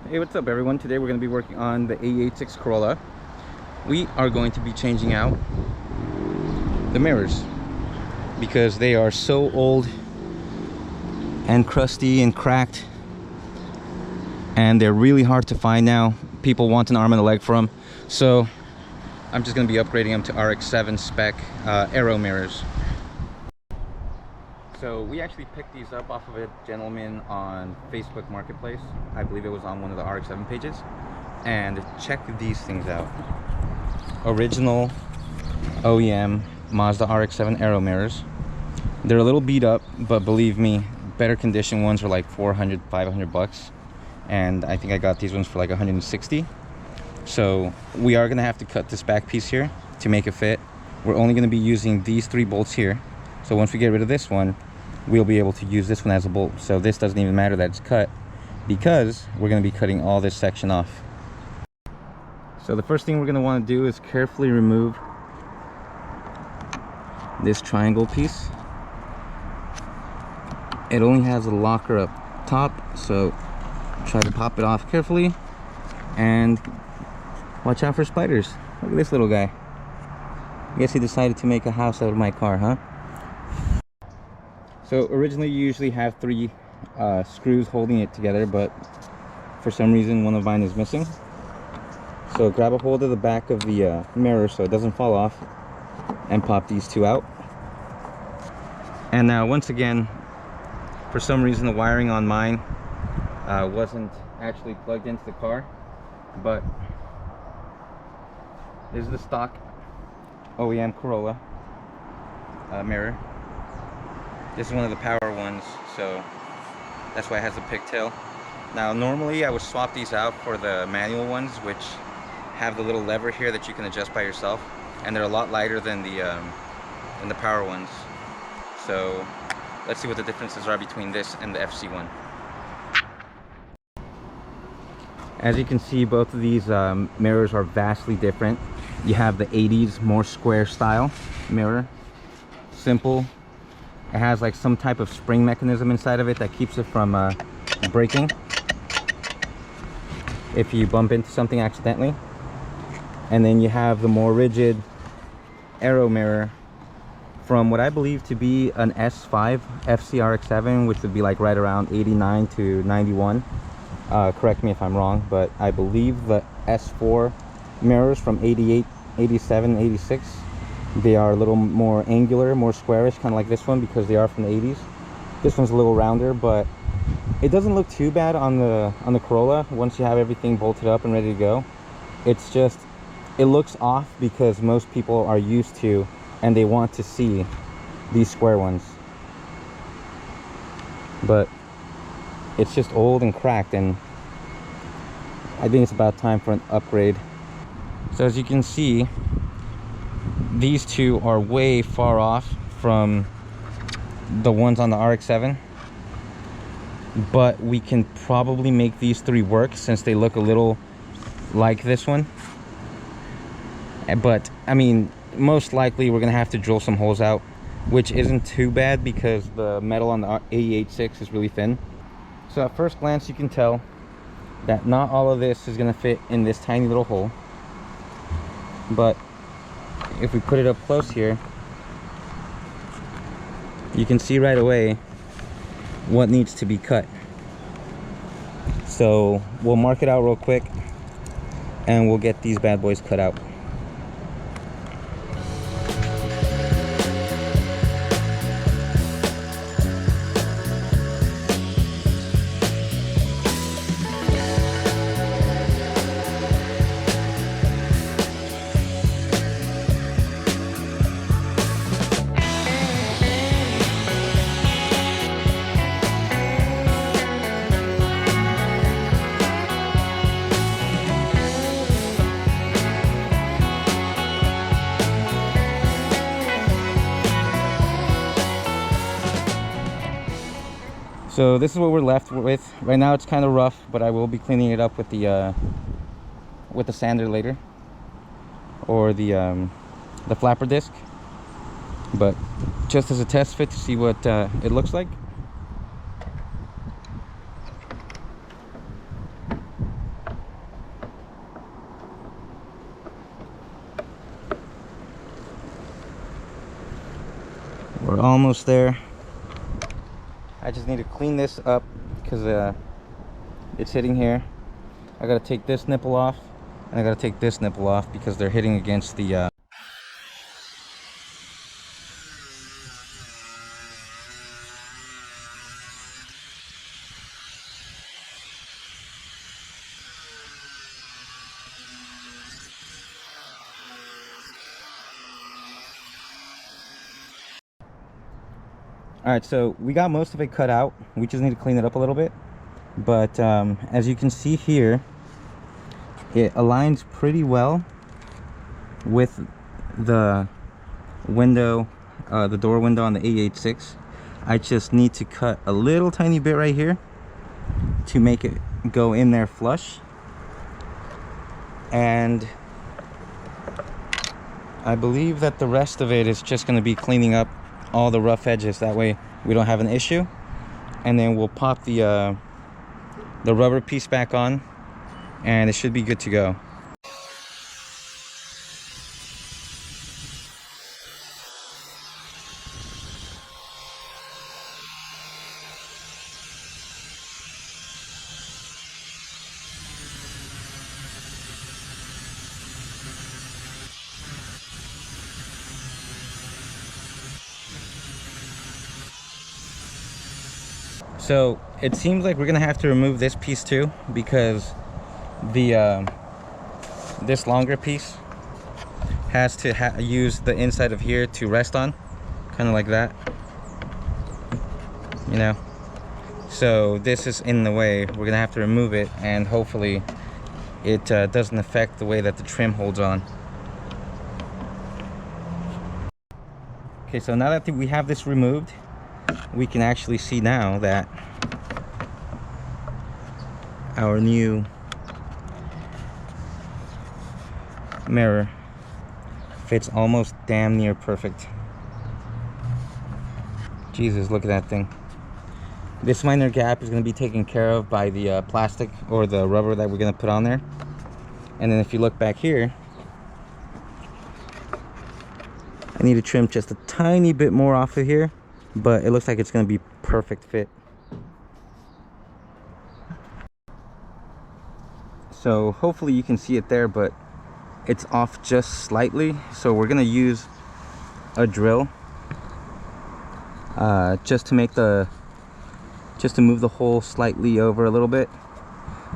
Hey, what's up everyone? Today we're going to be working on the A86 Corolla. We are going to be changing out the mirrors because they are so old and crusty and cracked, and they're really hard to find now. People want an arm and a leg for them, so I'm just going to be upgrading them to RX7 spec aero mirrors. So we actually picked these up off of a gentleman on Facebook Marketplace. I believe it was on one of the RX7 pages. And check these things out. Original OEM Mazda RX7 aero mirrors. They're a little beat up, but believe me, better condition ones are like 400, 500 bucks. And I think I got these ones for like 160. So we are gonna have to cut this back piece here to make it fit. We're only gonna be using these 3 bolts here. So once we get rid of this one, we'll be able to use this one as a bolt. So this doesn't even matter that it's cut, because we're going to be cutting all this section off. So the first thing we're going to want to do is carefully remove this triangle piece. It only has a locker up top, so try to pop it off carefully and watch out for spiders. Look at this little guy. I guess he decided to make a house out of my car, huh? So originally you usually have 3 screws holding it together, but for some reason one of mine is missing. So grab a hold of the back of the mirror so it doesn't fall off and pop these 2 out. And now once again, for some reason the wiring on mine wasn't actually plugged into the car, but this is the stock OEM Corolla mirror. This is one of the power ones, so that's why it has a pigtail. Now normally I would swap these out for the manual ones, which have the little lever here that you can adjust by yourself, and they're a lot lighter than the power ones. So let's see what the differences are between this and the FC one. As you can see, both of these mirrors are vastly different. You have the 80s more square style mirror, simple. It has like some type of spring mechanism inside of it that keeps it from breaking if you bump into something accidentally. And then you have the more rigid aero mirror from what I believe to be an S5 RX7, which would be like right around 89 to 91. Correct me if I'm wrong, but I believe the S4 mirrors from 88, 87, 86, they are a little more angular, more squarish, kind of like this one, because they are from the 80s. This one's a little rounder, but it doesn't look too bad on the Corolla once you have everything bolted up and ready to go. It's just, it looks off because most people are used to and they want to see these square ones. But it's just old and cracked, and I think it's about time for an upgrade. So as you can see, these 2 are way far off from the ones on the RX7, but we can probably make these 3 work since they look a little like this one. But I mean, most likely we're gonna have to drill some holes out, which isn't too bad because the metal on the A86 is really thin. So at first glance you can tell that not all of this is gonna fit in this tiny little hole, but if we put it up close here, you can see right away what needs to be cut. So we'll mark it out real quick and we'll get these bad boys cut out. So this is what we're left with. Right now it's kind of rough, but I will be cleaning it up with the sander later, or the flapper disc. But just as a test fit to see what it looks like. We're almost there. I just need to clean this up because it's hitting here. I gotta take this nipple off, and I gotta take this nipple off because they're hitting against the Alright, so we got most of it cut out. We just need to clean it up a little bit. But as you can see here, it aligns pretty well with the window, the door window on the A86. I just need to cut a little tiny bit right here to make it go in there flush. And I believe that the rest of it is just going to be cleaning up all the rough edges, that way we don't have an issue. And then we'll pop the rubber piece back on, and it should be good to go. So it seems like we're gonna have to remove this piece too, because the this longer piece has to use the inside of here to rest on, kind of like that, you know. So this is in the way. We're gonna have to remove it, and hopefully it doesn't affect the way that the trim holds on. Okay, so now that we have this removed, we can actually see now that our new mirror fits almost damn near perfect. Jesus, look at that thing. This minor gap is going to be taken care of by the plastic or the rubber that we're going to put on there. And then if you look back here, I need to trim just a tiny bit more off of here, but it looks like it's going to be perfect fit. So hopefully you can see it there, but it's off just slightly. So we're going to use a drill just to move the hole slightly over a little bit.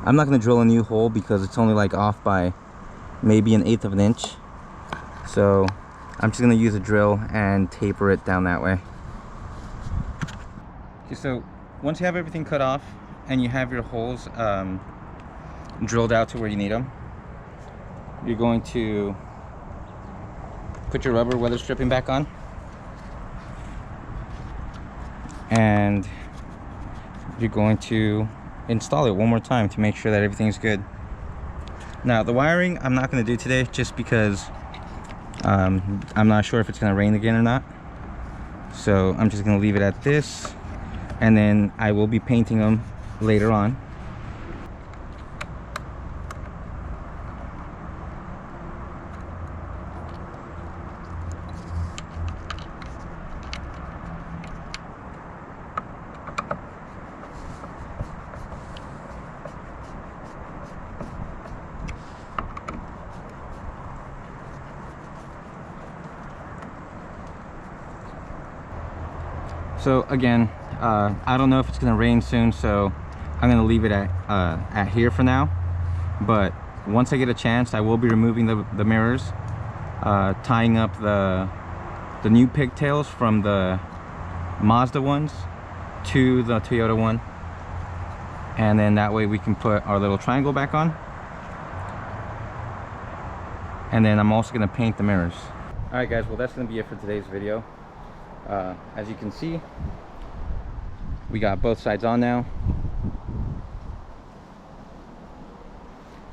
I'm not going to drill a new hole because it's only like off by maybe 1/8 of an inch. So I'm just going to use a drill and taper it down that way. Okay, so once you have everything cut off and you have your holes drilled out to where you need them, you're going to put your rubber weather stripping back on, and you're going to install it one more time to make sure that everything's good. Now the wiring I'm not going to do today, just because I'm not sure if it's going to rain again or not. So I'm just going to leave it at this, and then I will be painting them later on. So again, I don't know if it's gonna rain soon, so I'm gonna leave it at here for now. But once I get a chance, I will be removing the mirrors, tying up the new pigtails from the Mazda ones to the Toyota one, and then that way we can put our little triangle back on. And then I'm also gonna paint the mirrors. All right, guys. Well, that's gonna be it for today's video. As you can see, we got both sides on now.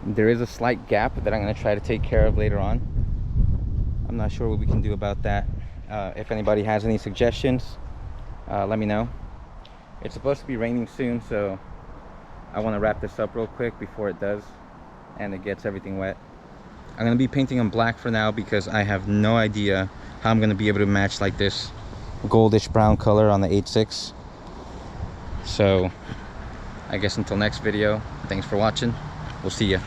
There is a slight gap that I'm going to try to take care of later on. I'm not sure what we can do about that. If anybody has any suggestions, let me know. It's supposed to be raining soon, so I want to wrap this up real quick before it does and it gets everything wet. I'm going to be painting them black for now because I have no idea how I'm going to be able to match like this goldish brown color on the 8.6. So I guess until next video, thanks for watching. We'll see ya.